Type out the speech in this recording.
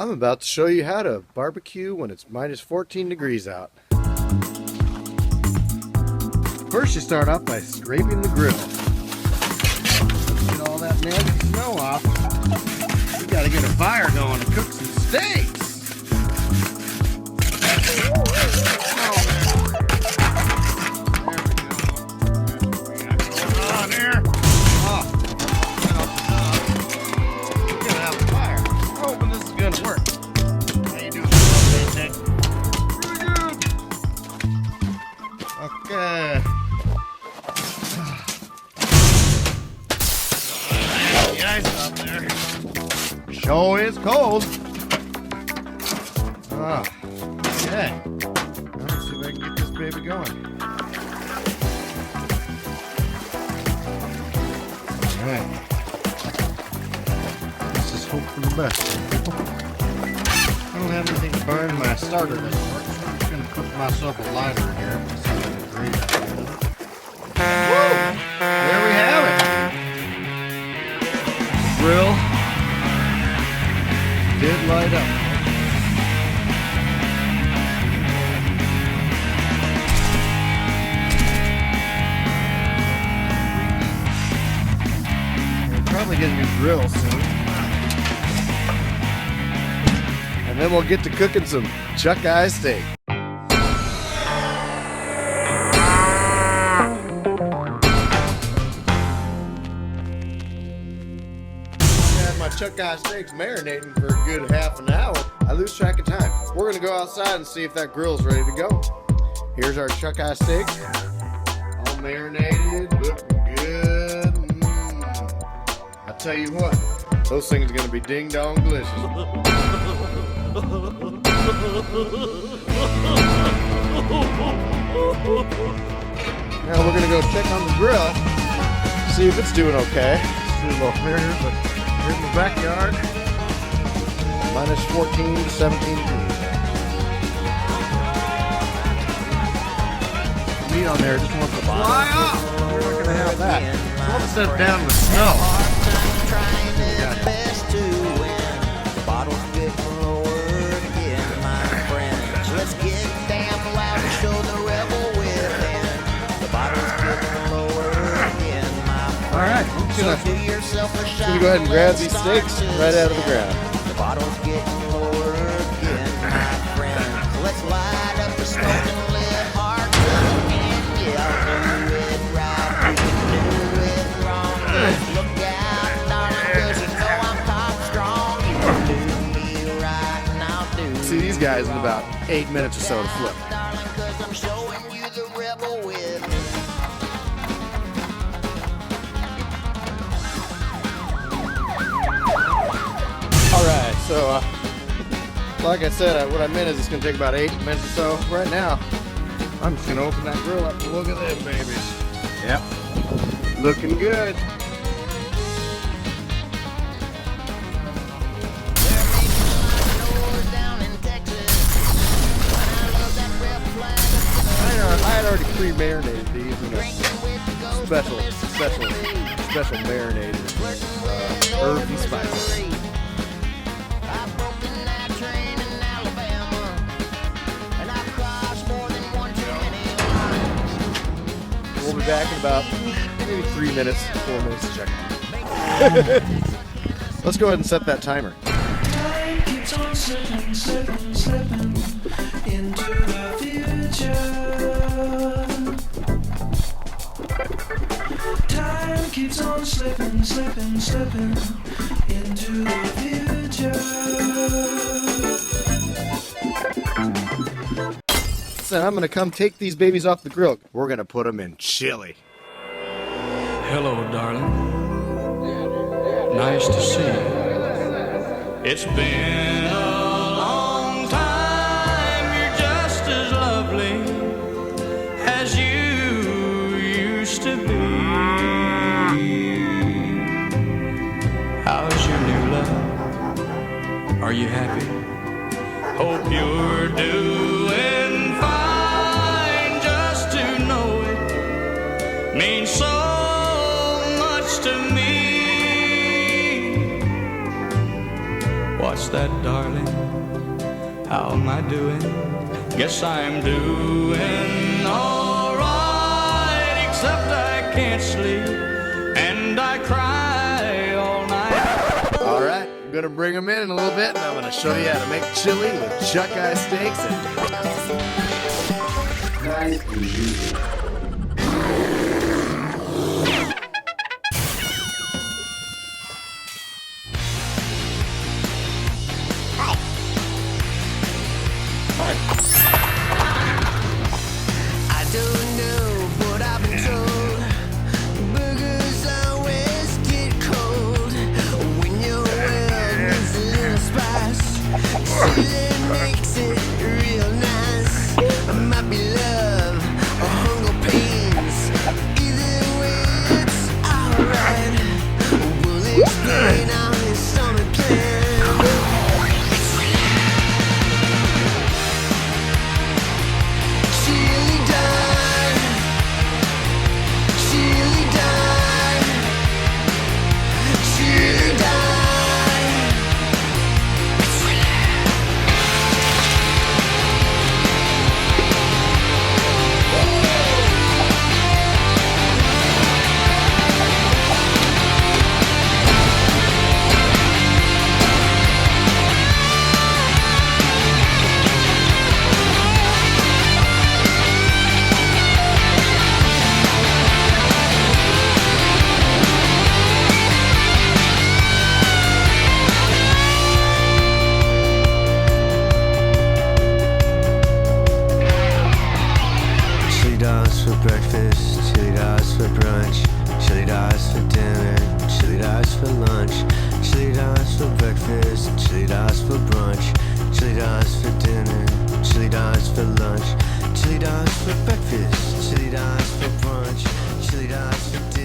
I'm about to show you how to barbecue when it's minus 14 degrees out. First you start off by scraping the grill. Let's get all that nasty snow off. We gotta get a fire going to cook some steaks. Okay. The ice up there. Sure is cold. Okay. Let's see if I can get this baby going. Alright. Let's just hope for the best. I don't have anything to burn my starter this morning, so I'm just going to cook myself a lighter here. Woo! There we have it. Grill did light up. We'll probably get a new grill soon. And then we'll get to cooking some chuck eye steak. My chuck eye steaks marinating for a good half an hour. I lose track of time. We're gonna go outside and see if that grill's ready to go. Here's our chuck eye steak, all marinated, looking good. I tell you what, those things are gonna be ding dong delicious. Now we're gonna go check on the grill, see if it's doing okay. See a little here, but here in the backyard, minus 14 to 17 degrees. The meat on there just wants to fly off. We're not going to have that. It's all set down with snow. Let's get damn loud and show the rebel within. The bottle's getting lower again, my friend. All right, I'm gonna go ahead and grab these steaks right out of the ground. The bottle's getting lower again, my friend. Let's light up the smoke and let hard and yeah, do it right, we can do it wrong. Just look out, darling, 'cause you know I'm top strong. You can do me right and I'll do. See these guys in about 8 minutes or so to flip. Darling, 'cause I'm showing you the rebel with. Alright, so like I said, what I meant is it's going to take about 8 minutes or so. Right now, I'm just going to open that grill up and look at them babies. Yep, looking good. I had already pre-marinated these in a special marinated herbs and spices. We'll be back in about maybe 3 minutes, 4 minutes to check. Let's go ahead and set that timer. Time keeps on slipping, slipping, slipping into the future. Time keeps on slipping, slipping, slipping into the future. So I'm gonna come take these babies off the grill. We're gonna put them in chili. Hello, darling. Nice to see you. It's been a long time. You're just as lovely as you used to be. How's your new love? Are you happy? Hope you're doing fine. Just to know it means so much to me. what's that, darling? How am I doing? Guess I'm doing alright, except I can't sleep and I cry all night. All right, I'm gonna bring them in a little bit, and I'm gonna show you how to make chili with chuck eye steaks and nice and juicy. I don't know, but I've been told burgers always get cold when your world needs a little spice. Chili makes it real nice. It might be love or hunger pains. Either way, it's alright. We'll explain our stomach plan. Chili dime, chili dime, chili dime. Chili dogs for breakfast, chili dogs for brunch, chili dogs for dinner, chili dogs for lunch, chili dogs for breakfast, chili dogs for brunch, chili dogs for dinner, chili dogs for lunch, chili dogs for breakfast, chili dogs for brunch, chili dogs for dinner.